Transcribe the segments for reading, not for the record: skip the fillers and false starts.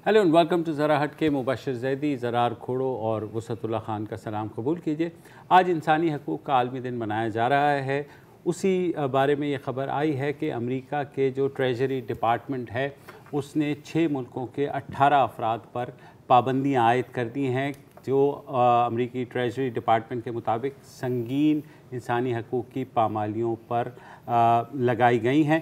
Hello and welcome to ज़रा हट के। मुबशर ज़ैदी, ज़रार खोड़ो और वसअतुल्लाह ख़ान का सलाम कबूल कीजिए। आज इंसानी हकूक़ का आलमी दिन मनाया जा रहा है। उसी बारे में ये ख़बर आई है कि अमेरिका के जो ट्रेजरी डिपार्टमेंट है उसने 6 मुल्कों के 18 अफराद पर पाबंदियाँ आयद कर दी हैं जो अमेरिकी ट्रेजरी डिपार्टमेंट के मुताबिक संगीन इंसानी हकूक़ की पामालियों पर लगाई गई हैं।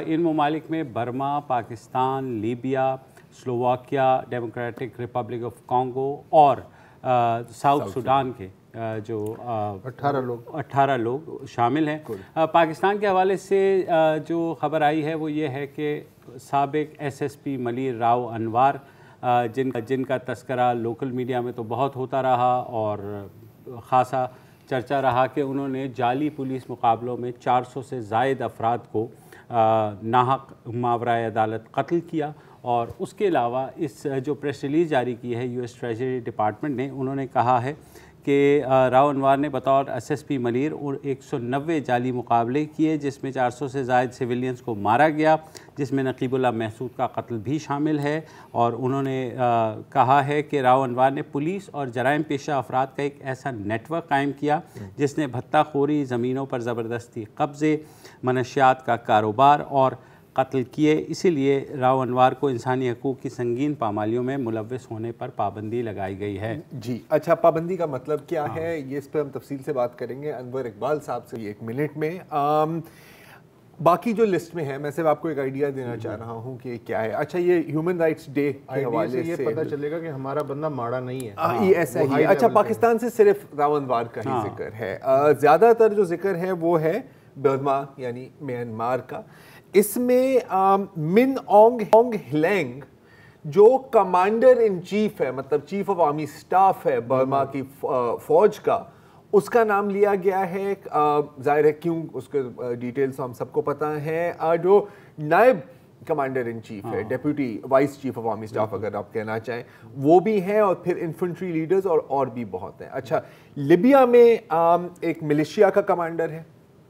इन ममालिक में Burma, Pakistan, Libya, Slovakia, democratic Republic of Congo और साउथ सुडान के जो 18 लोग शामिल हैं। पाकिस्तान के हवाले से जो ख़बर आई है वो ये है कि साबिक SSP मलिर राव अनवार जिनका तस्करा लोकल मीडिया में तो बहुत होता रहा और ख़ासा चर्चा रहा कि उन्होंने जाली पुलिस मुकाबलों में 400 से ज़ायद अफराद को नाहक मावराए अदालत कत्ल किया। और उसके अलावा इस जो प्रेस रिलीज़ जारी की है US ट्रेजरी डिपार्टमेंट ने, उन्होंने कहा है कि राव अनवार ने बतौर SSP मलिर 190 जाली मुकाबले किए जिसमें 400 से ज़ायद सिविलियंस को मारा गया, जिसमें नकीबुल्लाह महसूद का कत्ल भी शामिल है। और उन्होंने कहा है कि राव अनवार ने पुलिस और जराइम पेशा अफराद का एक ऐसा नेटवर्क कायम किया जिसने भत्ताखोरी, ज़मीनों पर ज़बरदस्ती कब्ज़े, मनशियात का कारोबार और कत्ल किए। इसीलिए राव अनवार को इंसानी हकूक़ की संगीन पामालियों में मुलव्वस होने पर पाबंदी लगाई गई है। जी अच्छा, पाबंदी का मतलब क्या है ये इस पर हम तफसील से बात करेंगे अनवर इकबाल साहब से 1 मिनट में। बाकी जो लिस्ट में है मैं सिर्फ आपको एक आइडिया देना चाह रहा हूँ कि क्या है। अच्छा, ये ह्यूमन राइट्स डे के हवाले से ये पता चलेगा कि हमारा बंदा माड़ा नहीं है। ये ऐसा ही है। अच्छा, पाकिस्तान से सिर्फ राव अनवार का ही जिक्र है। ज़्यादातर जो जिक्र है वो है बर्मा यानी म्यांमार का। इसमें मिन ऑन्ग ह्लेंग जो कमांडर इन चीफ है, मतलब चीफ ऑफ आर्मी स्टाफ है बर्मा की फौज का, उसका नाम लिया गया है। जाहिर है क्यों, उसके डिटेल्स हम सबको पता है। जो नायब कमांडर इन चीफ है, deputy vice chief of army staff अगर आप कहना चाहें, वो भी हैं। और फिर इन्फेंट्री लीडर्स और भी बहुत हैं। अच्छा, लिबिया में एक मिलिशिया का कमांडर है।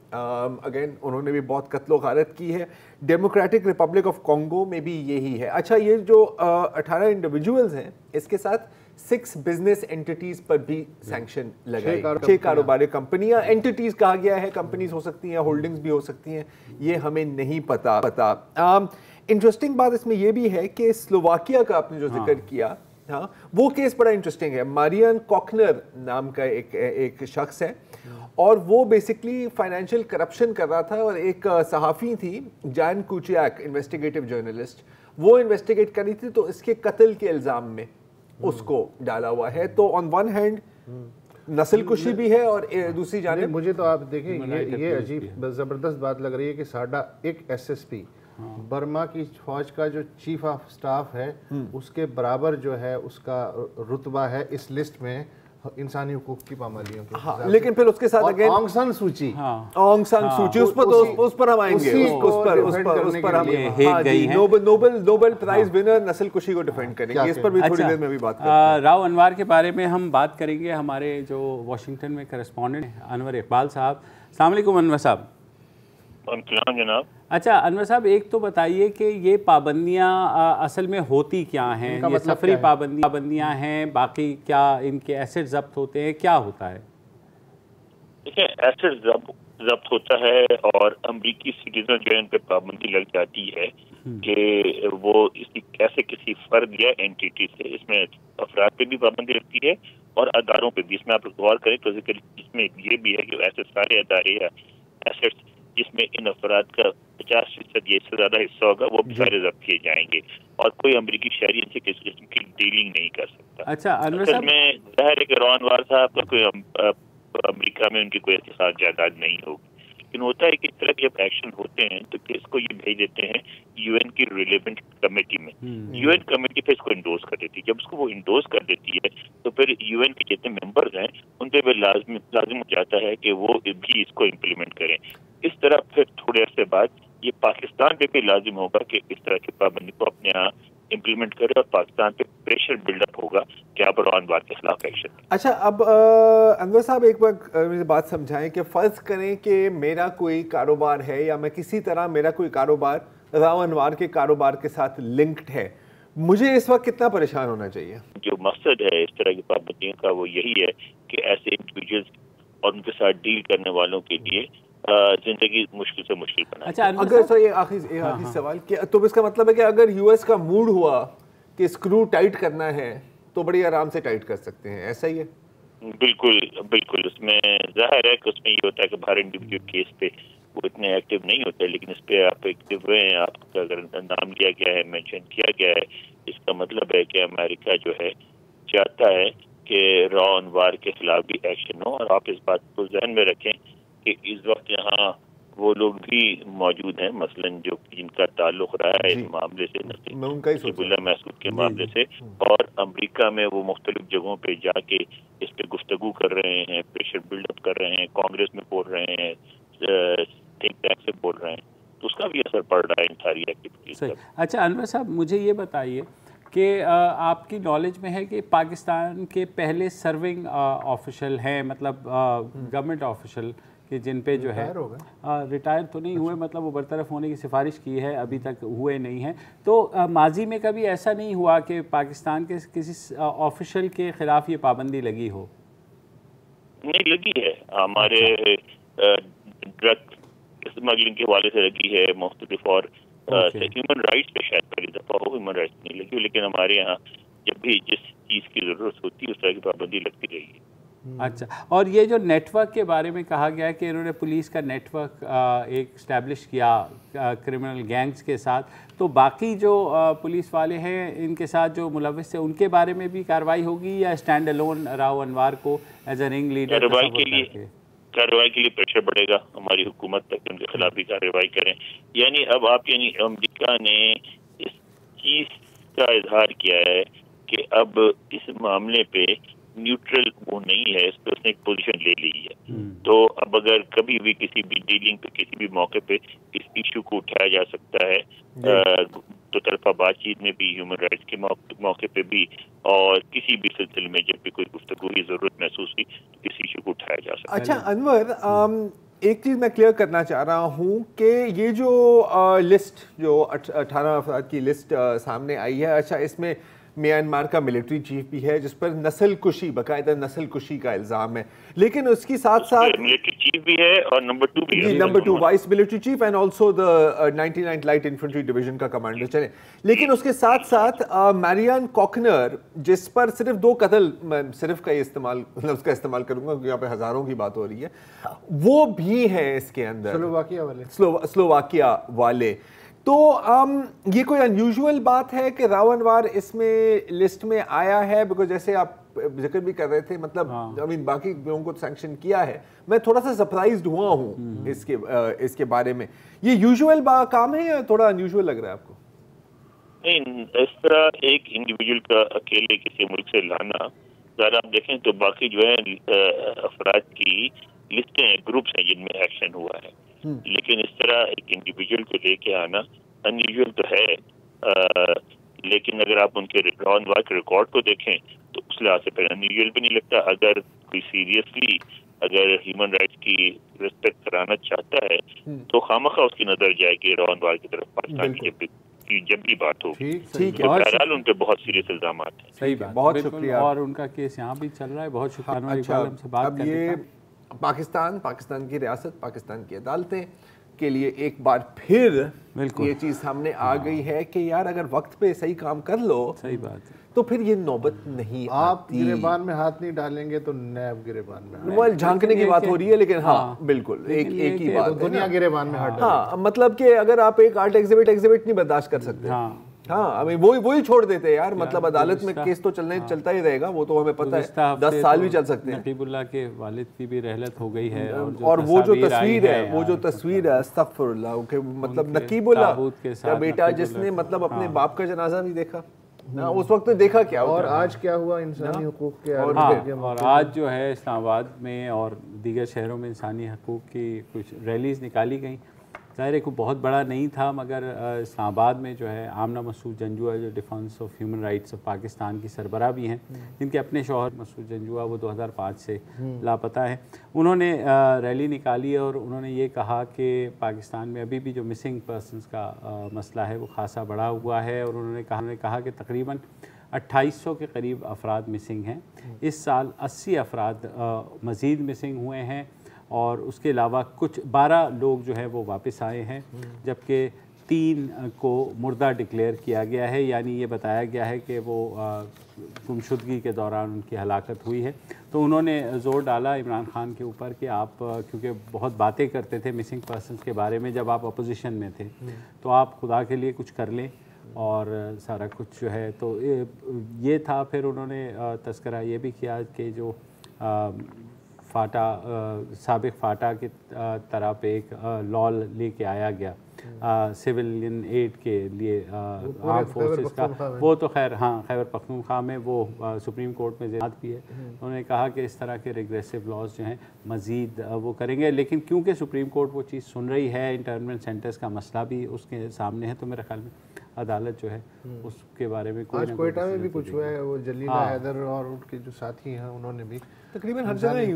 अगेन उन्होंने भी बहुत कत्लो गारत की है। डेमोक्रेटिक रिपब्लिक ऑफ कॉन्गो में भी यही है। अच्छा, ये जो 18 इंडिविजुअल्स हैं इसके साथ 6 बिजनेस एंटिटीज पर भी सैंक्शन लगाए। 6 कारोबारी कंपनियां, एंटिटीज कहा गया है, कंपनीज हो सकती हैं, होल्डिंग्स भी हो सकती हैं, ये हमें नहीं पता। इंटरेस्टिंग बात इसमें यह भी है कि स्लोवाकिया का आपने जो जिक्र किया, हाँ, वो केस बड़ा इंटरेस्टिंग है। मारियन कॉकनर नाम का एक शख्स है और वो बेसिकली फाइनेंशियल करप्शन कर रहा था। और एक सहाफ़ी थी जैन कुचियाक, इन्वेस्टिगेटिव जर्नलिस्ट, वो इन्वेस्टिगेट करी थी तो इसके कत्ल के इल्ज़ाम में उसको डाला हुआ है। तो ऑन वन हैंड नस्ल कुशी भी है और दूसरी जानिब मुझे तो आप देखें ये अजीब ज़बरदस्त बात लग रही है कि साडा एक SSP बर्मा की फौज का जो चीफ ऑफ स्टाफ है उसके बराबर जो है उसका रुतबा है इस लिस्ट में इंसानी हुकूक की पामालियों के। हाँ, लेकिन फिर उसके साथ अगेन ऑंग सान सूची, उस पर हम आएंगे, उस पर हम नोबेल प्राइज विनर नस्ल कुशी को डिफेंड करेंगे। इस पर भी थोड़ी देर में भी बात करेंगे। राव अनवार के बारे में हम बात करेंगे। हमारे जो वाशिंगटन में करेस्पॉन्डेंट अनवर इकबाल साहब। अस्सलाम वालेकुम अनवर साहब। जनाब। अच्छा अनवर साहब, एक तो बताइए कि ये पाबंदियाँ असल में होती क्या हैं? ये मतलब सफरी पाबंदियाँ हैं, बाकी क्या इनके एसेट जब्त होते हैं, क्या होता है? देखिए, एसेट जब्त होता है और अमरीकी सिटीजन जो है इन पे पाबंदी लग जाती है कि वो कैसे किसी फर्द या एंटिटी से, इसमें अफराद पे भी पाबंदी लगती है और अदारों पे भी। इसमें आप गौर करें तो इसमें ये भी है कि ऐसे सारे अदारे या एसेट्स जिसमें इन अफराद का 50% या इससे ज्यादा हिस्सा होगा वो भी सारे जब्त किए जाएंगे और कोई अमरीकी शहरी इनसे किसी किस्म की डीलिंग नहीं कर सकता। अच्छा अनवर साहब, में जाहिर है कि राव अनवार साहब का कोई अमरीका में उनकी कोई ऐसी खास जायदाद नहीं होगी, लेकिन होता है कि इस तरह के जब एक्शन होते हैं तो केस को ये भेज देते हैं UN की रिलेवेंट कमेटी में। UN कमेटी फिर इसको इंडोर्स कर देती है। जब उसको वो इंडोर्स कर देती है तो फिर UN के जितने मेंबर्स हैं उन पे लाजिम हो जाता है कि वो भी इसको इम्प्लीमेंट करें। इस तरह फिर थोड़े अरसे बाद ये पाकिस्तान पे भी लाजिम होगा कि इस तरह की पाबंदी को अपने यहाँ इम्प्लीमेंट करे और पाकिस्तान पे प्रेशर बिल्डअप होगा कि आप राव अनवार के खिलाफ एक्शन। अच्छा, अब अनवर साहब एक बार मुझे बात समझाएं कि फ़र्ज़ करें कि मेरा कोई कारोबार है या मैं किसी तरह मेरा कोई कारोबार राव अनवार के कारोबार के साथ लिंक्ड है, مجھے اس وقت کتنا پریشان ہونا چاہیے؟ جو مقصد ہے اس طرح کی پابندیوں کا وہ یہی ہے کہ ایسے انڈیویجولس اور ان کے ساتھ ڈیل کرنے والوں کے لیے زندگی مشکل سے مشکل بنا. اگر سر یہ آخری سوال کہ تو اس کا مطلب ہے کہ اگر یو ایس کا موڈ ہوا کہ اسکرو ٹائٹ کرنا ہے تو بڑی آرام سے ٹائٹ کر سکتے ہیں، ایسا ہی ہے؟ بالکل بالکل. اس میں ظاہر ہے کہ اس میں یہ ہوتا ہے کہ باہر انڈیویجول کیس پہ وہ اتنے ایکٹیو نہیں ہوتے، لیکن اس پہ آپ ایکٹیو ہوئے ہیں، آپ کا اگر نام لیا گیا ہے، مینشن کیا گیا ہے، اس کا مطلب ہے کہ امریکہ جو ہے چاہتا ہے کہ را اینڈ وار کے خلاف بھی ایکشن ہو. اور آپ اس بات کو ذہن میں رکھیں کہ اس وقت یہاں وہ لوگ بھی موجود ہیں مثلا جو جن کا تعلق رہا ہے اس معاملے سے، نصیب اللہ محسود کے معاملے سے، اور امریکہ میں وہ مختلف جگہوں پہ جا کے اس پہ گفتگو کر رہے ہیں، پریشر بلڈ اپ کر رہے ہیں، کانگریس میں بول رہے ہیں، تھنک ٹینک سے بول رہے ہیں، تو اس کا بھی اثر پڑ رہا ہے ان ساری ایکٹیویٹیز پر. اچھا انور صاحب، مجھے یہ بتائیے کہ آپ کی نالج میں ہے کہ پاکستان کے پہلے سرونگ آفیشل ہیں، مطلب گورنمنٹ آفیشل کہ جن پہ جو ہے ریٹائر تو نہیں ہوئے، مطلب وہ برطرف ہونے کی سفارش کی ہے، ابھی تک ہوئے نہیں ہیں، تو ماضی میں کبھی ایسا نہیں ہوا کہ پاکستان کے کسی آفیشل کے خلاف یہ پابندی لگی ہو؟ نہیں لگی ہے، ہمارے ڈرگ اسمگلنگ کے حوالے سے لگی ہے مختلف، اور ہیومن رائٹس پہ شاید پہلی دفعہ ہو ہیومن رائٹس نہیں لگی، لیکن ہمارے یہاں جب بھی جس چیز کی ضرورت ہوتی ہے اس طرح کی پابندی لگتی رہی ہے. اچھا، اور یہ جو نیٹ ورک کے بارے میں کہا گیا ہے کہ انہوں نے پولیس کا نیٹ ورک ایک اسٹیبلش کیا کرمنل گینگز کے ساتھ، تو باقی جو پولیس والے ہیں ان کے ساتھ جو ملوث ہیں ان کے بارے میں بھی کارروائی ہوگی، یا اسٹینڈ الون راؤ انوار کو ایز اے رنگ لیڈر کارروائی کے لیے پریشر بڑھے گا ہماری حکومت تک، ان کے خلاف بھی کارروائی کریں. یعنی اب آپ امریکہ نے اس چیز کا اظہار کیا ہے کہ اب اس معاملے پہ نیوٹرل وہ نہیں ہے، اس پہ اس نے ایک پوزیشن لے لی ہے. تو اب اگر کبھی بھی کسی بھی ڈیلنگ پہ کسی بھی موقع پہ اس ایشو کو اٹھایا جا سکتا ہے دو طرفہ بات چیت میں بھی، ہیومن رائٹس کے موقع پہ بھی، اور کسی بھی سلسلے میں جب بھی کوئی گفتگو کی ضرورت محسوس ہوئی تو اس ایشو کو اٹھایا جا سکتا ہے. اچھا انور، ایک چیز میں کلیئر کرنا چاہ رہا ہوں کہ یہ جو لسٹ جو 18 افراد کی لسٹ سامنے آئی ہے، اچھا اس میں میانمار کا ملٹری چیف بھی ہے جس پر نسل کشی، باقاعدہ نسل کشی کا الزام ہے، لیکن اس کی ساتھ ساتھ ملٹری چیف بھی ہے اور نمبر 2 بھی ہے، number 2 vice military chief and also the 99 light infantry division کا کمانڈر چلے. لیکن اس کے ساتھ ساتھ میریان کوکنر جس پر صرف 2 قتل، صرف کا لفظ کا استعمال کروں گا کیونکہ یہاں پہ ہزاروں کی بات ہو رہی ہے، وہ بھی ہیں اس کے اندر، سلوواکیہ والے. تو یہ کوئی انیوژول بات ہے کہ راؤ انوار اس میں لسٹ میں آیا ہے؟ بیکاز جیسے آپ ذکر بھی کر رہے تھے، مطلب باقی لوگوں کو سینکشن کیا ہے، میں تھوڑا سا سرپرائزڈ ہوا ہوں اس کے بارے میں. یہ یوزول کام ہے یا تھوڑا انیوژول لگ رہا ہے آپ کو؟ نہیں، اس طرح ایک انڈیویجول کا اکیلے کسی ملک سے لانا، اگر آپ دیکھیں تو باقی جو ہے افراد کی لسٹیں گروپس ہیں جن میں ایکشن ہوا ہے، لیکن اس طرح ایک انڈیویجول کو لے کے آنا انیوژول تو ہے. لیکن اگر آپ ان کے را اینڈ وار کے ریکارڈ کو دیکھیں تو اس لحاظ سے پھر انیوژول بھی نہیں لگتا. اگر کوئی سیریسلی اگر ہیومن رائٹس کی ریسپیکٹ کرانا چاہتا ہے تو خامخواہ اس کی نظر جائے گی را اینڈ وار کی طرف پاکستان کی جب بھی بات ہوگی. بہرحال ان پہ بہت سیریس الزامات ہیں. صحیح بات، بہت شکریہ. اور ان کا کیس یہاں بھی چل رہا ہے. بہت شکریہ. اب یہ پاکستان کی ریاست، پاکستان کی عدالتیں کے لیے ایک بار پھر یہ چیز سامنے آ گئی ہے کہ یار اگر وقت پہ صحیح کام کر لو، صحیح بات ہے، تو پھر یہ نوبت نہیں آتی. آپ گریبان میں ہاتھ نہیں ڈالیں گے تو نیب گریبان میں، وہ جھانکنے کی بات ہو رہی ہے، لیکن ہاں بالکل ایک ہی بات، دنیا گریبان میں ہاتھ ڈالیں. ہاں مطلب کہ اگر آپ ایک آرٹ ایگزیبٹ نہیں برداشت کر سکتے، ہاں وہی چھوڑ دیتے یار. مطلب عدالت میں کیس تو چلتا ہی رہے گا، وہ تو ہمیں پتہ ہے 10 سال بھی چل سکتے ہیں. نقیب اللہ کے والد کی بھی رحلت ہو گئی ہے، اور وہ جو تصویر ہے استغفر اللہ، کہ مطلب نقیب اللہ کا بیٹا جس نے مطلب اپنے باپ کا جنازہ بھی دیکھا، اس وقت دیکھا کیا، اور آج کیا ہوا انسانی حقوق کے. اور آج جو ہے اسلام آباد میں اور دیگر شہروں میں انسانی حقوق کی کچھ ریلیز نکالی گئیں. ظاہر ہے کوئی بہت بڑا نہیں تھا، مگر اسلام آباد میں جو ہے آمنہ مسعود جنجوعہ جو defence of human rights of Pakistan کی سربراہ بھی ہیں، جن کے اپنے شوہر مسعود جنجوعہ وہ 2005 سے لاپتہ ہیں، انہوں نے ریلی نکالی اور انہوں نے یہ کہا کہ پاکستان میں ابھی بھی جو مسنگ پرسنز کا مسئلہ ہے وہ خاصا بڑا ہوا ہے، اور انہوں نے کہا کہ تقریباً 2800 کے قریب افراد مسنگ ہیں۔ اس سال 80 افراد مزید مسنگ ہوئے ہیں، اور اس کے علاوہ کچھ 12 لوگ جو ہیں وہ واپس آئے ہیں، جبکہ 3 کو مردہ ڈکلیئر کیا گیا ہے، یعنی یہ بتایا گیا ہے کہ وہ گمشدگی کے دوران ان کی ہلاکت ہوئی ہے۔ تو انہوں نے زور ڈالا عمران خان کے اوپر کہ آپ کیونکہ بہت باتیں کرتے تھے مسنگ پرسنز کے بارے میں جب آپ اپوزیشن میں تھے، تو آپ خدا کے لیے کچھ کر لیں اور سارا کچھ جو ہے تو یہ تھا۔ پھر انہوں نے تذکرہ یہ بھی کیا کہ جو سابق فاٹا کی طرح پہ ایک لا لے کے آیا گیا سویلین ایڈ کے لیے آرم فورسز کا، وہ تو خیر ہاں خیبر پختونخوا میں وہ سپریم کورٹ میں زیادہ بھی ہے۔ انہوں نے کہا کہ اس طرح کے ریگریسو لاز جو ہیں مزید وہ کریں گے، لیکن کیونکہ سپریم کورٹ وہ چیز سن رہی ہے، انٹرنمنٹ سینٹرز کا مسئلہ بھی اس کے سامنے ہے، تو میرے خیال میں عدالت جو ہے اس کے بارے میں آج کوئٹہ میں بھی کچھ ہوا ہے، وہ جلیلہ حیدر اور ان کے جو ساتھی ہیں انہوں نے بھی تقریباً ہر جگہ ہی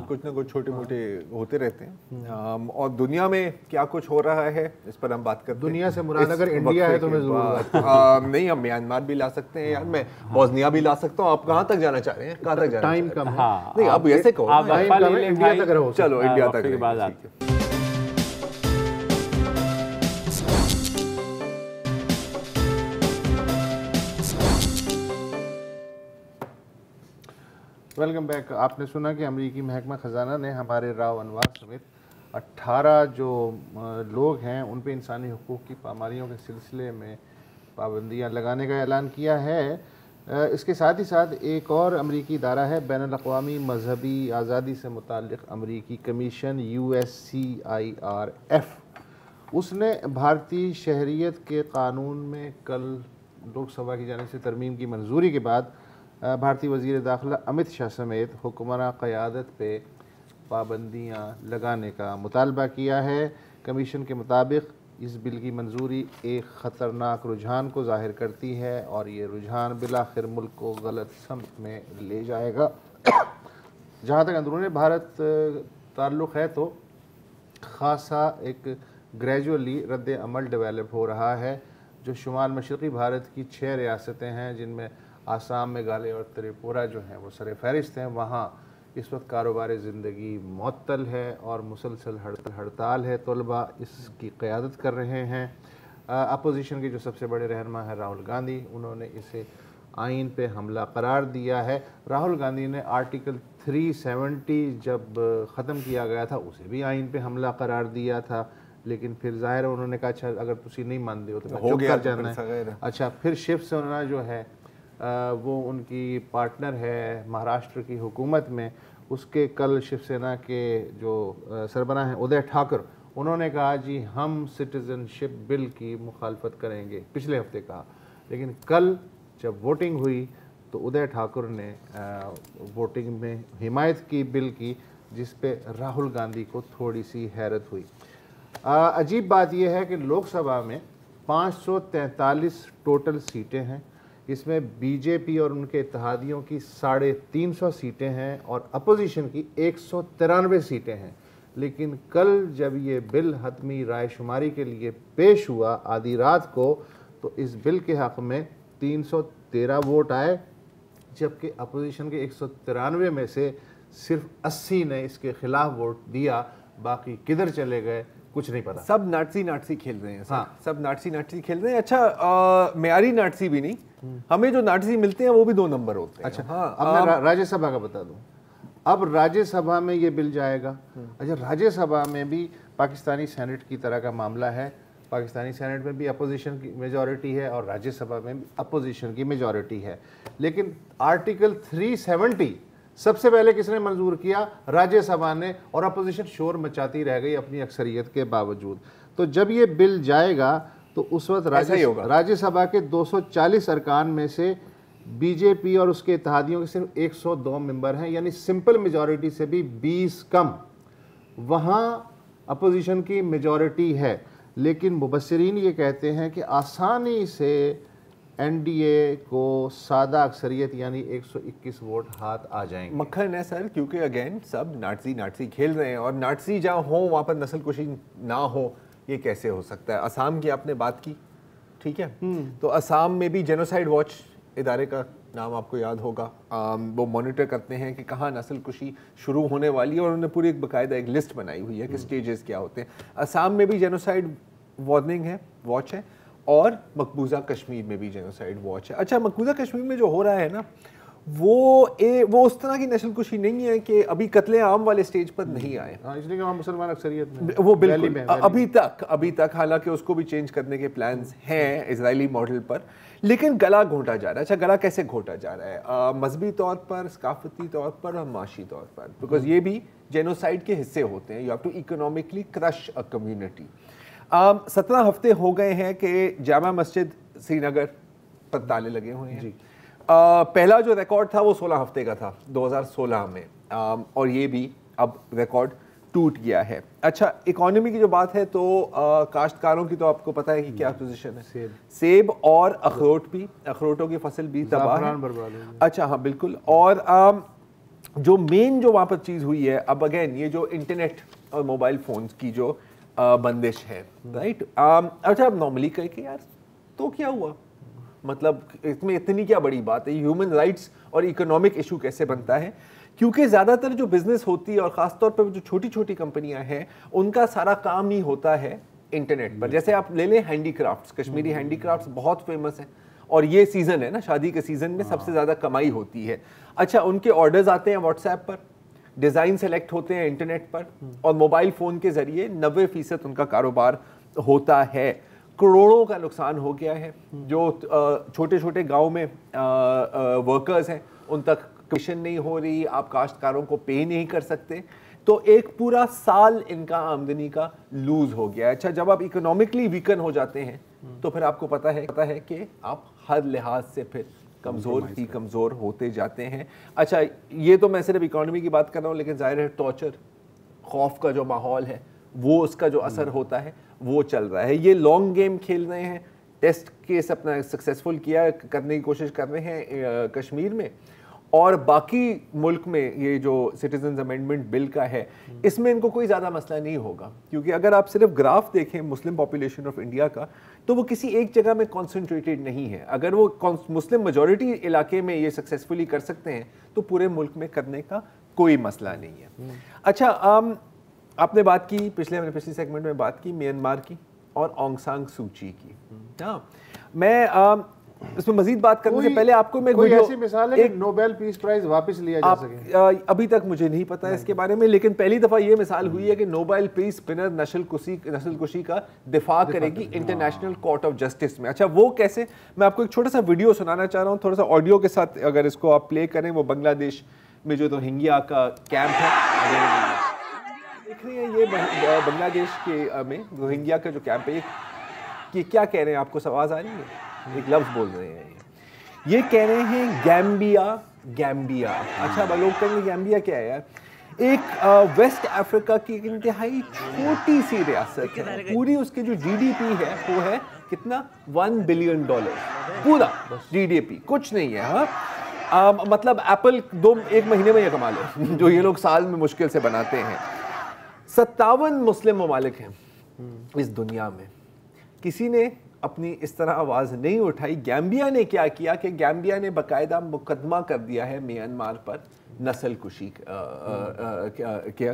کچھ نہ کچھ چھوٹے موٹے ہوتے رہتے ہیں، اور دنیا میں کیا کچھ ہو رہا ہے اس پر ہم بات کرتے ہیں۔ دنیا سے مراد اگر انڈیا ہے تو میں ضرور نہیں، ہم میانمار بھی لا سکتے ہیں، یار میں بوسنیا بھی لا سکتا ہوں۔ آپ کہاں تک جانا چاہ رہے ہیں؟ کہاں تک جانا؟ ٹائم کم ہے، نہیں آپ ایسے کہو انڈیا تک رہو، چلو انڈیا تک۔ Welcome back. آپ نے سنا کہ امریکی محکمہ خزانہ نے ہمارے راؤ انوار سمیت 18 جو لوگ ہیں ان پہ انسانی حقوق کی پامالیوں کے سلسلے میں پابندیاں لگانے کا اعلان کیا ہے۔ اس کے ساتھ ہی ساتھ ایک اور امریکی ادارہ ہے بین الاقوامی مذہبی آزادی سے متعلق امریکی کمیشن USCIRF، اس نے بھارتی شہریت کے قانون میں کل لوک سبھا کی جانب سے ترمیم کی منظوری کے بعد بھارتی وزیر داخلہ امت شاہ سمیت حکمراں قیادت پہ پابندیاں لگانے کا مطالبہ کیا ہے۔ کمیشن کے مطابق اس بل کی منظوری ایک خطرناک رجحان کو ظاہر کرتی ہے اور یہ رجحان بالآخر ملک کو غلط سمت میں لے جائے گا۔ جہاں تک اندرون بھارت تعلق ہے تو خاصا ایک گریجولی رد عمل ڈیولپ ہو رہا ہے۔ جو شمال مشرقی بھارت کی 6 ریاستیں ہیں جن میں آسام، میگھالیہ اور تریپورہ جو ہیں وہ سر فہرست ہیں، وہاں اس وقت کاروبار زندگی معطل ہے اور مسلسل ہڑتال ہے۔ طلباء اس کی قیادت کر رہے ہیں۔ اپوزیشن کے جو سب سے بڑے رہنما ہیں راہل گاندھی، انہوں نے اسے آئین پہ حملہ قرار دیا ہے۔ راہل گاندھی نے آرٹیکل 370 جب ختم کیا گیا تھا اسے بھی آئین پہ حملہ قرار دیا تھا، لیکن پھر ظاہر ہے انہوں نے کہا اچھا اگر تسی نہیں مان دے ہو تو چپ کر جانا ہے۔ اچھا پھر شیو سینا جو ہے وہ ان کی پارٹنر ہے مہاراشٹر کی حکومت میں، اس کے کل شیو سینا کے جو سربراہ ہیں ادے ٹھاکر، انہوں نے کہا جی ہم سٹیزن شپ بل کی مخالفت کریں گے، پچھلے ہفتے کہا، لیکن کل جب ووٹنگ ہوئی تو ادے ٹھاکر نے ووٹنگ میں حمایت کی بل کی، جس پہ راہل گاندھی کو تھوڑی سی حیرت ہوئی۔ عجیب بات یہ ہے کہ لوک سبھا میں 543 ٹوٹل سیٹیں ہیں، اس میں بی جے پی اور ان کے اتحادیوں کی 350 سیٹیں ہیں اور اپوزیشن کی 193 سیٹیں ہیں، لیکن کل جب یہ بل حتمی رائے شماری کے لیے پیش ہوا آدھی رات کو تو اس بل کے حق میں 313 ووٹ آئے، جبکہ اپوزیشن کے 193 میں سے صرف 80 نے اس کے خلاف ووٹ دیا، باقی کدھر چلے گئے کچھ نہیں پتا۔ سب ناٹسی کھیل رہے ہیں، سب ناٹسی کھیل رہے ہیں۔ اچھا معیاری ناٹسی بھی نہیں، ہمیں جو ناٹسی ملتے ہیں وہ بھی 2 نمبر ہوتے ہیں۔ اچھا اب میں راجیہ سبھا کا بتا دوں، اب راجیہ سبھا میں یہ بل جائے گا۔ اچھا راجیہ سبھا میں بھی پاکستانی سینٹ کی طرح کا معاملہ ہے، پاکستانی سینٹ میں بھی اپوزیشن کی میجورٹی ہے اور راجیہ سبھا میں بھی اپوزیشن کی میجورٹی ہے، لیکن آرٹیکل 370 سب سے پہلے کس نے منظور کیا؟ راجیہ سبھا نے، اور اپوزیشن شور مچاتی رہ گئی اپنی اکثریت کے باوجود۔ تو جب یہ بل جائے گا تو اس وقت راجیہ سبھا کے 240 ارکان میں سے بی جے پی اور اس کے اتحادیوں کے صرف 102 ممبر ہیں، یعنی سمپل میجورٹی سے بھی 20 کم۔ وہاں अपोजिशन की मेजॉरिटी है, लेकिन मुबस्सिरीन ये कहते हैं कि आसानी से एनडीए को सादा अक्सरियत यानी 121 वोट हाथ आ जाएंगे। मक्खन है सर, क्योंकि अगेन सब नाटसी खेल रहे हैं, और नाटसी जहाँ हो वहाँ पर नस्ल कुशी ना हो, ये कैसे हो सकता है। असम की आपने बात की, ठीक है, तो असम में भी जेनोसाइड वॉच इदारे का नाम आपको याद होगा, वो मॉनिटर करते हैं कि कहाँ नस्ल कुशी शुरू होने वाली है, और उन्होंने पूरी एक बाकायदा एक लिस्ट बनाई हुई है कि स्टेजेस क्या होते हैं। असम में भी जेनोसाइड वार्निंग है, वॉच है, और मकबूजा कश्मीर में भी जेनोसाइड वॉच है। अच्छा, मकबूजा कश्मीर में जो हो रहा है ना, वो उस तरह की नस्ल कुशी नहीं है कि अभी कत्ले आम वाले स्टेज पर नहीं आए। इसलिए वहाँ मुसलमान अक्सरियत में वो बिल्कुल अभी तक हालांकि उसको भी चेंज करने के प्लान्स हैं इजरायली मॉडल पर, लेकिन गला घोंटा जा रहा है। अच्छा, गला कैसे घोंटा जा रहा है? मजहबी तौर पर, सकाफती तौर पर और माशी तौर पर, बिकॉज ये भी जेनोसाइड के हिस्से होते हैं। You have to economically crush a community. 17 हफ्ते हो गए हैं कि जामा मस्जिद श्रीनगर पर ताले लगे हुए हैं। पहला जो रिकॉर्ड था वो 16 हफ्ते का था 2016 में, और ये भी अब रिकॉर्ड टूट गया है। अच्छा, इकोनॉमी की जो बात है तो काश्तकारों की तो आपको पता है कि क्या पोजीशन है। सेब और अखरोट भी, अखरोटों की फसल भी तबाह है। अच्छा हाँ बिल्कुल। और जो मेन जो वहाँ पर चीज़ हुई है, अब अगेन ये जो इंटरनेट और मोबाइल फ़ोन्स की जो बंदिश है, राइट। अच्छा, अब नॉर्मली कहे कि यार तो क्या हुआ, मतलब इसमें इतनी क्या बड़ी बात है, ह्यूमन राइट्स और इकोनॉमिक इशू कैसे बनता है? क्योंकि ज़्यादातर जो बिजनेस होती है और ख़ासतौर पर जो छोटी छोटी कंपनियां हैं, उनका सारा काम ही होता है इंटरनेट पर। जैसे आप ले लें हैंडीक्राफ्ट्स, कश्मीरी हैंडीक्राफ्ट्स बहुत फेमस है, और ये सीज़न है ना, शादी के सीज़न में सबसे ज़्यादा कमाई होती है। अच्छा, उनके ऑर्डर्स आते हैं व्हाट्सएप पर, डिज़ाइन सेलेक्ट होते हैं इंटरनेट पर, और मोबाइल फ़ोन के ज़रिए 90% उनका कारोबार होता है। करोड़ों का नुकसान हो गया है। जो छोटे छोटे गांव में वर्कर्स हैं, उन तक कमीशन नहीं हो रही, आप काश्तकारों को पे नहीं कर सकते, तो एक पूरा साल इनका आमदनी का लूज हो गया है। अच्छा, जब आप इकोनॉमिकली वीकन हो जाते हैं तो फिर आपको पता है कि आप हर लिहाज से फिर कमज़ोर ही कमज़ोर होते जाते हैं। अच्छा, ये तो मैं सिर्फ इकोनॉमी की बात कर रहा हूँ, लेकिन ज़ाहिर है टॉर्चर, खौफ का जो माहौल है, वो उसका जो असर होता है वो चल रहा है। ये लॉन्ग गेम खेल रहे हैं, टेस्ट केस अपना सक्सेसफुल किया करने की कोशिश कर रहे हैं कश्मीर में, और बाकी मुल्क में ये जो सिटीजन्स अमेंडमेंट बिल का है, इसमें इनको कोई ज़्यादा मसला नहीं होगा। क्योंकि अगर आप सिर्फ ग्राफ देखें मुस्लिम पॉपुलेशन ऑफ इंडिया का, तो वो किसी एक जगह में कॉन्सेंट्रेटेड नहीं है। अगर वो मुस्लिम मेजॉरिटी इलाके में ये सक्सेसफुली कर सकते हैं, तो पूरे मुल्क में करने का कोई मसला नहीं है। अच्छा, आपने बात की पिछले सेगमेंट में बात की म्यांमार की और ऑंग सान सू की। हाँ, मैं इसमें मजीद बात करने से पहले आपको मैं कोई ऐसी मिसाल है कि नोबेल पीस प्राइज वापस लिया जा सके? अभी तक मुझे नहीं पता है इसके बारे में, लेकिन पहली दफा ये मिसाल हुई है कि नोबेल पीस विनर नस्ल कुशी का दिफा करेगी इंटरनेशनल कोर्ट ऑफ जस्टिस में। अच्छा, वो कैसे, मैं आपको एक छोटा सा वीडियो सुनाना चाह रहा हूँ, थोड़ा सा ऑडियो के साथ, अगर इसको आप प्ले करें। वो बांग्लादेश में जो रोहिंग्या का कैंप है, देख रहे हैं, ये बांग्लादेश के में रोहिंग्या का जो कैंप है, ये क्या कह रहे हैं, आपको आवाज आ रही है? एक लफ्ज बोल रहे हैं, ये कह रहे हैं गैम्बिया। अच्छा, लोग कहेंगे गैम्बिया क्या है यार? एक वेस्ट अफ्रीका की इंतहाई छोटी सी रियासत है, पूरी उसकी जो जीडीपी है वो है कितना, $1 बिलियन, पूरा जीडीपी, कुछ नहीं है। हाँ, मतलब एप्पल एक महीने में ये कमा लो जो ये लोग साल में मुश्किल से बनाते हैं। 57 मुस्लिम ममालिक हैं इस दुनिया में, किसी ने अपनी इस तरह आवाज़ नहीं उठाई। गैम्बिया ने क्या किया कि गैम्बिया ने बाकायदा मुकदमा कर दिया है म्यांमार पर नस्ल कुशी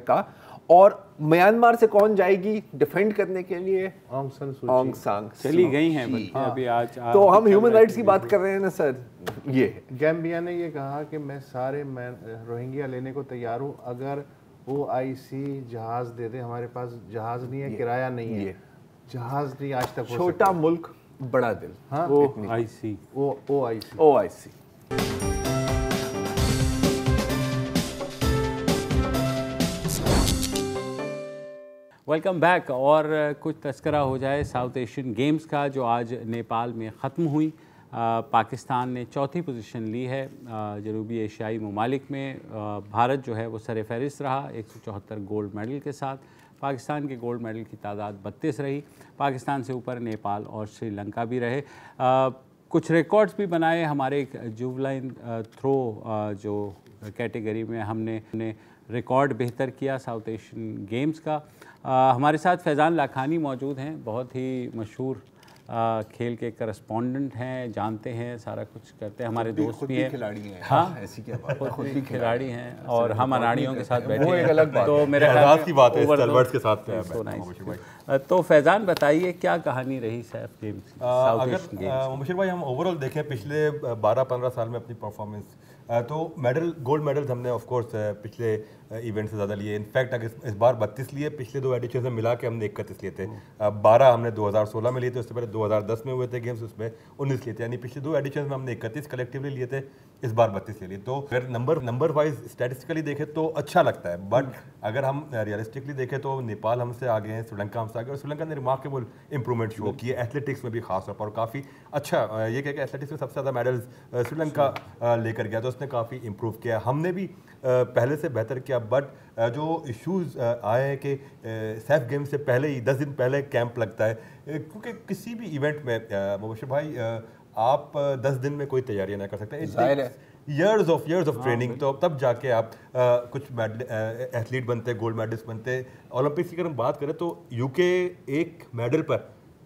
का, और म्यांमार से कौन जाएगी डिफेंड करने के लिए? ऑंग सान चली गई हैं अभी आज। तो हम ह्यूमन राइट्स की बात कर रहे हैं ना सर। ये गैम्बिया ने ये कहा कि मैं सारे रोहिंग्या लेने को तैयार हूँ, अगर OIC जहाज दे दे। हमारे पास जहाज नहीं है, किराया नहीं है, जहाज नहीं आज तक। छोटा मुल्क बड़ा दिल। हाँ, OIC। Welcome back. और कुछ तस्करा हो जाए साउथ एशियन गेम्स का, जो आज नेपाल में ख़त्म हुई। पाकिस्तान ने चौथी पोजीशन ली है जनूबी एशियाई ममालिक में। भारत जो है वो सर फहरिस्त रहा 174 गोल्ड मेडल के साथ। पाकिस्तान के गोल्ड मेडल की तादाद 32 रही। पाकिस्तान से ऊपर नेपाल और श्रीलंका भी रहे। कुछ रिकॉर्ड्स भी बनाए हमारे जुवलाइन थ्रो जो कैटेगरी में हमने रिकॉर्ड बेहतर किया साउथ एशियन गेम्स का। हमारे साथ फैज़ान लाखानी मौजूद हैं, बहुत ही मशहूर खेल के करस्पॉन्डेंट हैं, जानते हैं, सारा कुछ करते हैं, हमारे दोस्त भी हैं, खिलाड़ी हैं। हाँ ऐसी क्या बात, खुद भी खिलाड़ी हैं और हम अनाड़ियों के साथ बैठे वो एक हैं, अलग बात तो मेरे ख्याल की बात है ओवरलोड के साथ तो फैज़ान बताइए क्या कहानी रही सैफ गेम्स की, साउथ एशियन गेम्स? मुबशिर भाई हम ओवरऑल देखें पिछले 12-15 साल में अपनी परफॉर्मेंस तो गोल्ड मेडल्स हमने ऑफ कोर्स पिछले इवेंट से ज़्यादा लिए। इनफैक्ट अगर इस बार 32 लिए, पिछले 2 एडिशन में मिला के हमने 31 लिए थे। 12 हमने 2016 में लिए थे, उससे पहले 2010 में हुए थे गेम्स, उसमें 19 लिए थे, यानी पिछले 2 एडिशन में हमने 31 कलेक्टिवली लिए थे, इस बार 32 ले लिए। तो अगर नंबर वाइज स्टैटिस्टिकली देखें तो अच्छा लगता है, बट अगर हम रियलिस्टिकली देखें तो नेपाल हमसे आगे हैं, श्रीलंका हमसे आगे, और श्रीलंका ने रिमार्केबल इंप्रूवमेंट शो की है एथलेटिक्स में भी खास तौर पर, और काफ़ी अच्छा ये कह के एथलेटिक्स में सबसे ज़्यादा मेडल्स श्रीलंका लेकर गया, तो उसने काफ़ी इंप्रूव किया। हमने भी पहले से बेहतर किया, बट जो इश्यूज़ आए हैं कि सैफ गेम से पहले ही 10 दिन पहले कैंप लगता है, क्योंकि किसी भी इवेंट में मुबशिर भाई आप 10 दिन में कोई तैयारियां नहीं कर सकते, ईयर्स ऑफ ट्रेनिंग, तो तब जाके आप कुछ एथलीट बनते, गोल्ड मेडलिस्ट बनते। ओलंपिक्स की अगर हम बात करें तो यूके एक मेडल पर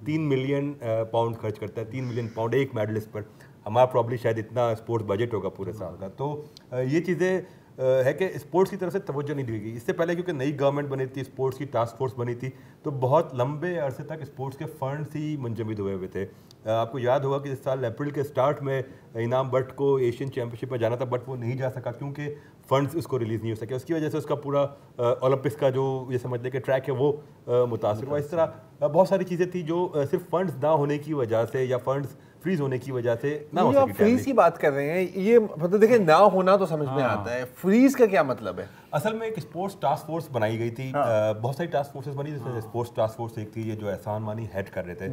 3 मिलियन पाउंड खर्च करता है, 3 मिलियन पाउंड एक मेडलिस्ट पर। हमारा प्रॉब्ली शायद इतना स्पोर्ट्स बजट होगा पूरे साल का। तो ये चीज़ें है कि स्पोर्ट्स की तरफ से तवज्जो नहीं दी गई। इससे पहले क्योंकि नई गवर्नमेंट बनी थी, स्पोर्ट्स की टास्क फोर्स बनी थी, तो बहुत लंबे अरसे तक स्पोर्ट्स के फंड्स ही मुंजमद हुए थे। आपको याद होगा कि इस साल अप्रैल के स्टार्ट में इनाम बट को एशियन चैम्पियनशिप में जाना था, बट वो नहीं जा सका क्योंकि फंड्स उसको रिलीज़ नहीं हो सके। उसकी वजह से उसका पूरा ओलंपिक्स का जो ये समझ लें कि ट्रैक है वो मुतासिर हुआ। इस तरह बहुत सारी चीज़ें थी जो सिर्फ फंड्स ना होने की वजह से या फंड्स फ्रीज होने की वजह से ना हो सकी। फ्रीज की बात कर रहे हैं, ये मतलब देखिए ना होना तो समझ में आता है, फ्रीज का क्या मतलब है? असल में एक स्पोर्ट्स टास्क फोर्स बनाई गई थी। बहुत सारी टास्क फोर्सेस बनी, जिसमें स्पोर्ट्स टास्क फोर्स एक थी, ये जो एहसान मानी हेड कर रहे थे।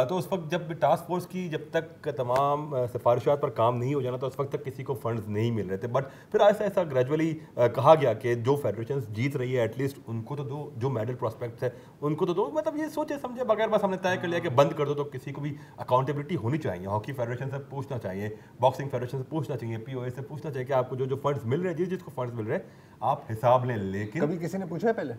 तो उस वक्त जब टास्क फोर्स की जब तक तमाम सिफारिशात पर काम नहीं हो जाना, तो उस वक्त तक किसी को फंड्स नहीं मिल रहे थे। बट फिर ऐसा ऐसा ग्रेजुअली कहा गया कि जो फेडरेशन जीत रही है एटलीस्ट उनको तो दो, जो मेडल प्रोस्पेक्ट्स है उनको तो दो। मतलब ये सोचे समझे बगैर बस हमने तय कर लिया कि बंद कर दो, तो किसी को भी अकाउंटेबिलिटी होनी चाहिए। हॉकी फेडरेशन से पूछना चाहिए, बॉक्सिंग फेडरेशन से पूछना चाहिए, POA से पूछना चाहिए कि आपको जो फंड्स मिल रहे हैं, जिसको फंड्स मिल रहे हैं आप हिसाब लें। लेकिन कभी किसी ने पूछा है पहले?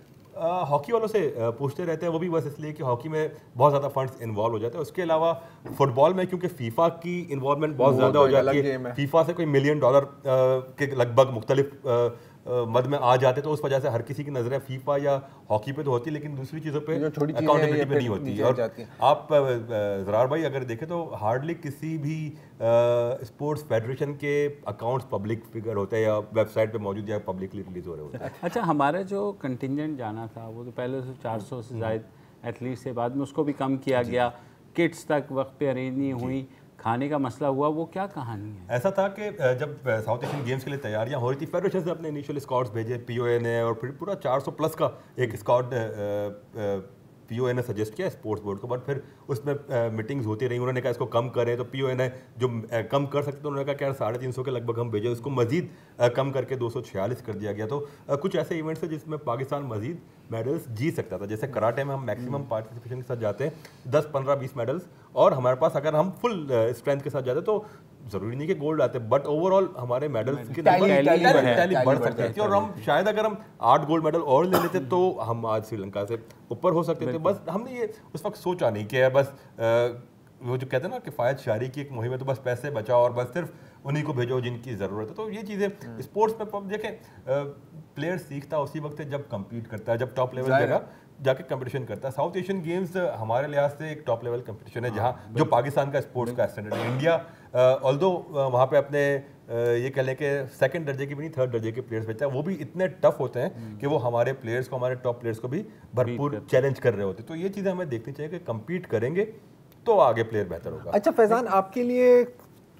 हॉकी वालों से पूछते रहते हैं, वो भी बस इसलिए कि हॉकी में बहुत ज़्यादा फंड्स इन्वॉल्व हो जाते हैं। उसके अलावा फुटबॉल में क्योंकि फीफा की इन्वॉल्वमेंट बहुत ज़्यादा हो जाती है, फीफा से कोई $1 मिलियन के लगभग मुख्तलिफ मद में आ जाते, तो उस वजह से हर किसी की नज़रें फीफा या हॉकी पे तो होती है, लेकिन दूसरी चीज़ों पे अकाउंटेबिलिटी पे नहीं होती है। और आप ज़रार भाई अगर देखें तो हार्डली किसी भी स्पोर्ट्स फेडरेशन के अकाउंट्स पब्लिक फिगर होते हैं या वेबसाइट पे मौजूद या पब्लिकली रिलीज हो रहे होते हैं। अच्छा, हमारा जो कंटिंजेंट जाना था वो तो पहले से 400 से ज़्यादा एथलीट से, बाद में उसको भी कम किया गया, किट्स तक वक्त पे अरेंज नहीं हुई, खाने का मसला हुआ, वो क्या कहानी है? ऐसा था कि जब साउथ एशियन गेम्स के लिए तैयारियां हो रही थी, फेडरेशन से अपने इनिशियल स्कॉट्स भेजे POA ने, और फिर पूरा 400 प्लस का एक स्कॉट POA ने सजेस्ट किया स्पोर्ट्स बोर्ड को, बट फिर उसमें मीटिंग्स होती रही। उन्होंने कहा इसको कम करें, तो POA ने जो कम कर सकते, उन्होंने कहा कि यार 350 के लगभग हम भेजे, उसको मजीद कम करके 246 कर दिया गया। तो कुछ ऐसे इवेंट्स हैं जिसमें पाकिस्तान मजीद मेडल्स जीत सकता था। जैसे कराटे में हम मैक्सिमम पार्टिसिपेशन के साथ जाते हैं 10, 15, 20 मेडल्स, और हमारे पास अगर हम फुल स्ट्रेंथ के साथ जाते तो ज़रूरी नहीं कि गोल्ड आते, बट ओवरऑल हमारे मेडल्स की टैली बढ़ सकती थी, और हम शायद अगर हम 8 गोल्ड मेडल और ले लेते तो हम आज श्रीलंका से ऊपर हो सकते थे। बस हमने ये उस वक्त सोचा नहीं कि बस वो जो कहते हैं ना किफ़ायत शारी की एक मुहिम है, तो बस पैसे बचाओ और बस सिर्फ उन्हीं को भेजो जिनकी ज़रूरत है। तो ये चीज़ें स्पोर्ट्स में देखें, प्लेयर सीखता उसी वक्त है जब कम्पीट करता है, जब टॉप लेवल जगह जाके कंपटीशन करता है। साउथ एशियन गेम्स हमारे लिहाज से एक टॉप लेवल कंपटीशन है, जहाँ जो पाकिस्तान का स्पोर्ट्स का स्टैंडर्ड है। इंडिया ऑल्दो वहाँ पे अपने ये कह लें कि 2nd दर्जे के भी नहीं 3rd दर्जे के प्लेयर्स भेजता है, वो भी इतने टफ होते हैं कि वो हमारे प्लेयर्स को, हमारे टॉप प्लेयर्स को भी भरपूर चैलेंज कर रहे होते हैं। तो ये चीज़ें हमें देखनी चाहिए कि कम्पीट करेंगे तो आगे प्लेयर बेहतर होगा। अच्छा फैजान, आपके लिए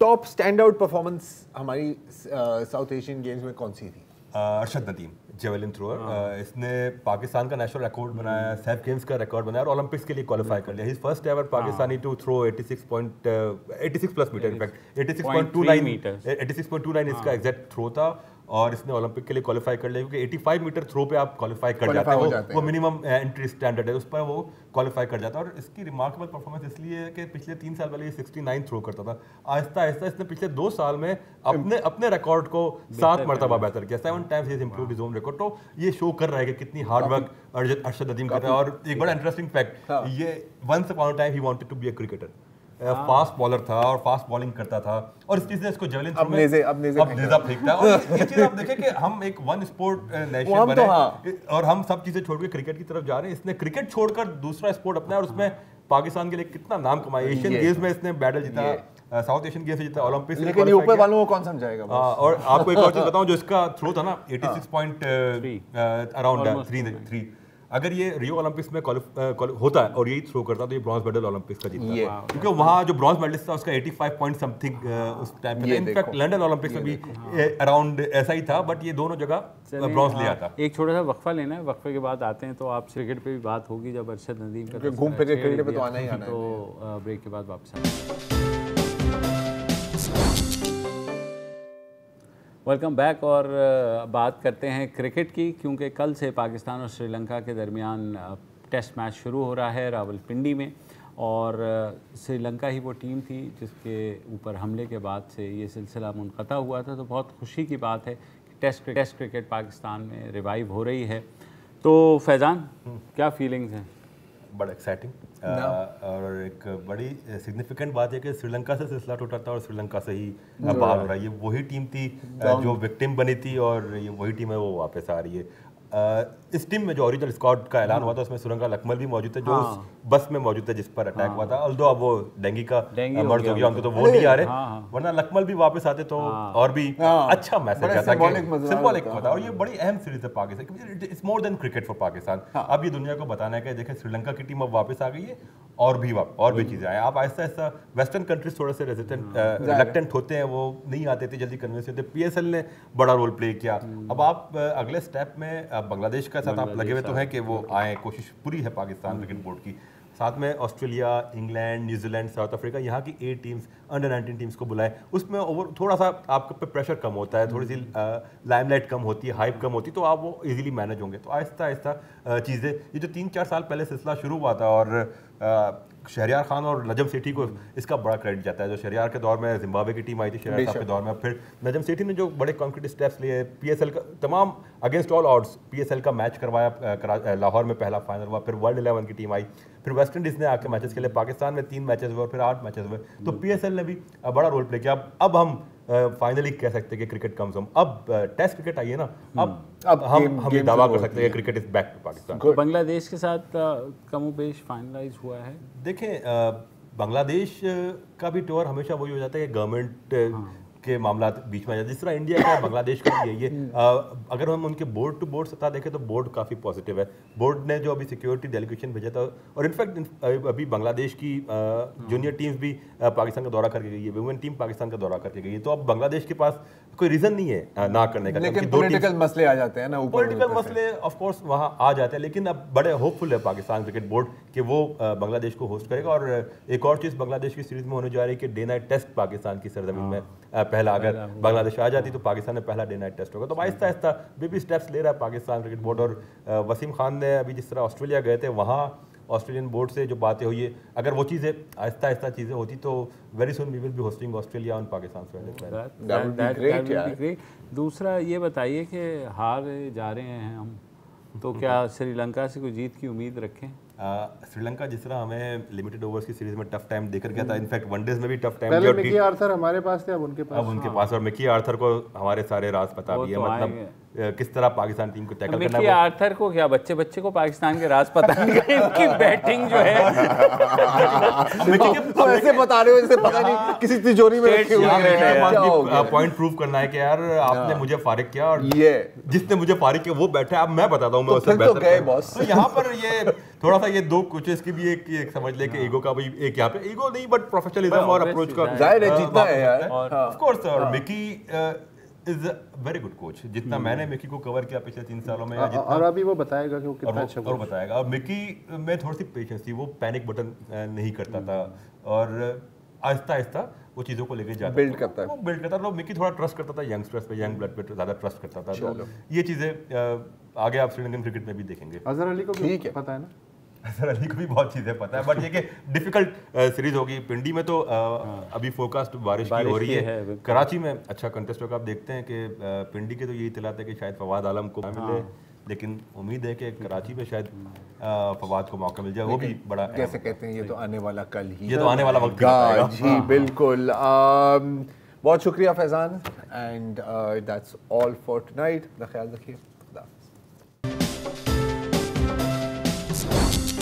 टॉप स्टैंड आउट परफॉर्मेंस हमारी साउथ एशियन गेम्स में कौन सी थी? अरशद नदीम, जेवलिन थ्रोअर, इसने पाकिस्तान का नेशनल रिकॉर्ड बनाया, सैफ गेम्स का रिकॉर्ड बनाया और ओलंपिक्स के लिए क्वालिफाई कर लिया। He first ever Pakistani to throw 86 plus metre, in fact 86.29 इसका एग्जैक्ट थ्रो था। اور اس نے اولمپک کے لیے کوالیفائی کر لیا کیونکہ 85 میٹر تھرو پہ آپ کوالیفائی کر جاتے ہیں, وہ منیمم انٹری اسٹینڈرڈ ہے, اس پر وہ کوالیفائی کر جاتا ہے. اور اس کی ریمارکیبل پرفارمنس اس لیے ہے کہ پچھلے 3 سال پہلے یہ 69 تھرو کرتا تھا. آہستہ آہستہ اس نے پچھلے 2 سال میں اپنے ریکارڈ کو 7 مرتبہ بہتر کیا, 7 times he has improved his own record. تو یہ شو کر رہا ہے کہ کتنی ہارڈ ورک ارشد ندیم کر رہا ہے. اور ایک بڑا انٹرسٹنگ فیکٹ, یہ once upon a time he wanted to be a cricketer, fast bowler تھا اور فاسٹ بالنگ کرتا تھا, اور اس چیز نے اس کو جیولن تھرو میں اب نیزہ پھینکتا ہے. اور یہ چیز آپ دیکھیں کہ ہم ایک ون اسپورٹ نیشن بنے اور ہم سب چیزیں چھوڑ کے کرکٹ کی طرف جا رہے ہیں. اس نے کرکٹ چھوڑ کر دوسرا اسپورٹ اپنا ہے اور اس میں پاکستان کے لیے کتنا نام کمایا. ایشین گیمز میں اس نے میڈل جیتا, ساؤتھ ایشین گیمز سے جیتا, اولمپکس سے, لیکن اوپر والوں کو کون سمجھائے گا. اور آپ کو ایک اور چیز بتاؤں, جو اس کا تھرو تھا نا 86 اراؤنڈ 3, اگر یہ ریو اولمپکس میں ہوتا ہے اور یہی تھرو کرتا تو یہ برانز میڈل اولمپکس کا جیتتا, کیونکہ وہاں جو برانز میڈلسٹ تھا اس کا 85 پوائنٹ سم تھنگ اس ٹائم پہ. انفیکٹ لنڈن اولمپکس میں بھی اراؤنڈ ایسا ہی تھا, بٹ یہ دونوں جگہ برانز لے آتا. ایک چھوٹا سا وقفہ لینا ہے, وقفے کے بعد آتے ہیں تو آپ سے کرکٹ پہ بھی بات ہوگی جب ارشد ندیم کا گھوم پھر کے کرکٹ پہ تو آنا ہی آنا ہے. تو بریک کے بعد واپس آئیں. Welcome back. اور بات کرتے ہیں کرکٹ کی, کیونکہ کل سے پاکستان اور سری لنکا کے درمیان ٹیسٹ میچ شروع ہو رہا ہے راولپنڈی میں. اور سری لنکا ہی وہ ٹیم تھی جس کے اوپر حملے کے بعد سے یہ سلسلہ منقطع ہوا تھا, تو بہت خوشی کی بات ہے کہ ٹیسٹ کرکٹ پاکستان میں ریوائیو ہو رہی ہے. تو فیضان, کیا فیلنگز ہیں؟ بڑا ایکسائٹنگ اور ایک بڑی سگنیفیکنٹ بات ہے کہ سری لنکا سے سلسلہ ٹوٹا تھا اور سری لنکا سے ہی باہر ہو رہا ہے. یہ وہی ٹیم تھی جو وکٹم بنی تھی اور یہ وہی ٹیم ہے وہ واپس آ رہی ہے. اس ٹیم میں جو اوریجنل اسکواڈ کا اعلان ہوا تھا اس میں سرنگا لکمل بھی موجود ہے جو اس بس میں موجود ہے جس پر اٹیک ہوا تھا. الدو اب وہ ڈینگی کا مرض ہو گیا ان کو تو وہ نہیں آ رہے, ورنہ لکمل بھی واپس آتے تو اور بھی اچھا میسج جاتا کہ سمبولک ہوتا. اور یہ بڑی اہم سیریز ہے Pakistan, it's more than cricket for Pakistan. اب یہ دنیا کو بتانا ہے کہ دیکھیں سری لنکا کی ٹیم اب واپس آ گئی ہے اور بھی چیزیں آئیں. آپ آہستہ آہستہ ویسٹرن کنٹریز تھوڑے سے ریلیکٹنٹ ہوتے ہیں, وہ نہیں آتے تھے جلدی کنوینس ہوتے. پی ایس ایل نے بڑا رول پلے کیا. اب آپ اگلے اسٹیپ میں بنگلہ دیش کا ساتھ آپ لگے ہوئے تو ہیں کہ وہ آئیں, کوشش پوری ہے پاکستان کرکٹ بورڈ کی. ساتھ میں Australia, England, New Zealand, South Africa, یہاں کی 8 ٹیمز انڈر 19 ٹیمز کو بلائیں. اس میں تھوڑا سا آپ پہ پریشر کم ہوتا ہے, تھوڑی سی لائم لائٹ کم ہوتی ہے, ہائپ کم ہوتی ہے, تو آپ وہ ایزیلی مینیج ہوں گے. تو آہستہ آہستہ چیزیں, یہ جو 3-4 سال پہلے سلسلہ شروع ہوا تھا اور شہریار خان اور نجم سیٹھی کو اس کا بڑا کریڈٹ جاتا ہے. جو شہریار کے دور میں زمبابوے کی ٹیم آئی تھی شہریار صاحب کے دور میں, پھر نجم سیٹھی نے جو بڑے کانکریٹ اسٹیپس لیے, پی ایس ایل کا تمام against all odds P S L کا میچ کروایا لاہور میں, پہلا فائنل ہوا, پھر ورلڈ 11 کی ٹیم آئی, پھر ویسٹ انڈیز نے آ کے میچز کھیلے, پاکستان میں 3 میچز ہوئے اور پھر 8 میچز ہوئے. تو پی ایس ایل نے بھی بڑا رول پلے کیا. اب ہم فائنلی کہہ سکتے ہیں کہ کرکٹ کمز ہوم. اب ٹیسٹ کرکٹ آئی ہے نا, اب ہم یہ دعویٰ کر سکتے ہیں کہ cricket is back to Pakistan. Bangladesh کے ساتھ کم و بیش فائنلائز ہوا ہے. دیکھیں بنگلہ دیش کا بھی ٹور ہمیشہ وہی ہو جاتا ہے کہ گورنمنٹ کے معاملات بیچ میں آ جاتے ہیں, جس طرح انڈیا کا بنگلہ دیش کا بھی ہے. یہ اگر ہم ان کے بورڈ ٹو بورڈ سطح دیکھیں تو بورڈ کافی پازیٹیو ہے. بورڈ نے جو ابھی سیکیورٹی ڈیلیگیشن بھیجا تھا, اور انفیکٹ ابھی بنگلہ دیش کی جونیئر ٹیمز بھی پاکستان کا دورہ کر کے گئی ہے, ویمن ٹیم پاکستان کا دورہ کر کے گئی ہے. تو اب بنگلہ دیش کے پاس کوئی ریزن نہیں ہے نہ کرنے کا, لیکن پولیٹیکل مسئلے آ جاتے ہیں نا, پولیٹیکل مسئلے آف کورس وہاں آ جاتے ہیں, لیکن اب بڑے ہوپ فل ہے پاکستان کرکٹ بورڈ کہ وہ بنگلہ دیش کو ہوسٹ کرے گا. اور ایک اور چیز بنگلہ دیش کی سیریز میں ہونے جا رہی ہے کہ ڈے نائٹ ٹیسٹ پاکستان کی سرزمین میں پہلا, اگر بنگلہ دیش آ جاتی تو پاکستان میں پہلا ڈے نائٹ ٹیسٹ ہوگا. تو آہستہ آہستہ بیبی اسٹیپس لے رہا ہے پاکستان کرکٹ بورڈ. اور وسیم خان نے ابھی جس طرح آسٹریلیا گئے تھے, وہاں آسٹریلین بورڈ سے جو باتیں ہوئی ہے, اگر وہ چیزیں آہستہ آہستہ چیزیں ہوتی تو very soon we will be hosting Australia on Pakistan. دوسرا یہ بتائیے کہ ہار جا رہے ہیں ہم, تو کیا سری لنکا سے کوئی جیت کی امید رکھیں؟ سری لنکا جس طرح ہمیں لمیٹڈ اوورز کی سیریز میں ٹف ٹائم دے کر گیا تھا, انفیکٹ ون ڈیز میں بھی ٹف ٹائم دیا. پہلے مکی آرتھر ہمارے پاس تھے, اب ان کے پاس, اور مکی آرتھر کو ہمارے سارے راز پتہ بھی ہے, مطلب کس طرح پاکستان ٹیم کو ٹیکل کرنا ہے. مکی آرتھر کو کیا بچے کو پاکستان کے راز پتہ نہیں, ان کی بیٹنگ جو ہے ایسے بتا رہے ہو جیسے پتہ نہیں کسی تجوری میں رکھے ہوئے ہیں. پوائنٹ پروو کرنا ہے کہ یار آپ نے مجھے فارغ کیا اور جس نے مجھے فارغ کیا وہ بیٹھا ہے, اب میں بتاتا ہوں میں اس سے بہتر. تو یہاں پر یہ تھوڑا سا یہ دو کوچز کی بھی ایک سمجھ لے کہ ایگو کا بھی ایک, یہاں پہ ایگو نہیں بٹ پروفیشنلزم اور اپروچ کا ظاہر ہے جیتنا ہے یار آف کورس. اور مکی از اے ویری گڈ کوچ, جتنا میں نے مکی کو کور کیا پچھلے 3 سالوں میں, اور ابھی وہ بتائے گا کہ وہ کتنا اچھا اور بتائے گا. اور مکی میں تھوڑی سی پیشنس تھی, وہ پینک بٹن نہیں کرتا تھا, اور آہستہ آہستہ वो चीज़ों को लेके जाता Build करता है। वो बिल्ड करता है। मिकी थोड़ा ट्रस्ट करता था यंगस्टर्स पे, यंग ब्लड पे ज़्यादा ट्रस्ट करता था। तो ये चीज़ें आगे आप श्रीलंकन क्रिकेट में भी देखेंगे। अजहर अली को भी पता है ना, अजहर अली को भी बहुत चीज़ें पता है, बट ये कि डिफिकल्ट सीरीज होगी। पिंडी में तो अभी फोरकास्ट बारिश की हो रही है। कराची में अच्छा कंटेस्ट होगा। आप देखते हैं कि पिंडी के तो यही इतलात है कि शायद फवाद आलम को मिले, लेकिन उम्मीद है कि कराची में शायद फवाद को मौका मिल जाए। वो भी बड़ा कैसे कहते हैं, ये तो आने वाला कल ही, ये तो आने वाला वक्त बताएगा। जी बिल्कुल। बहुत शुक्रिया Faizan, and that's all for tonight. ख्याल रखिए।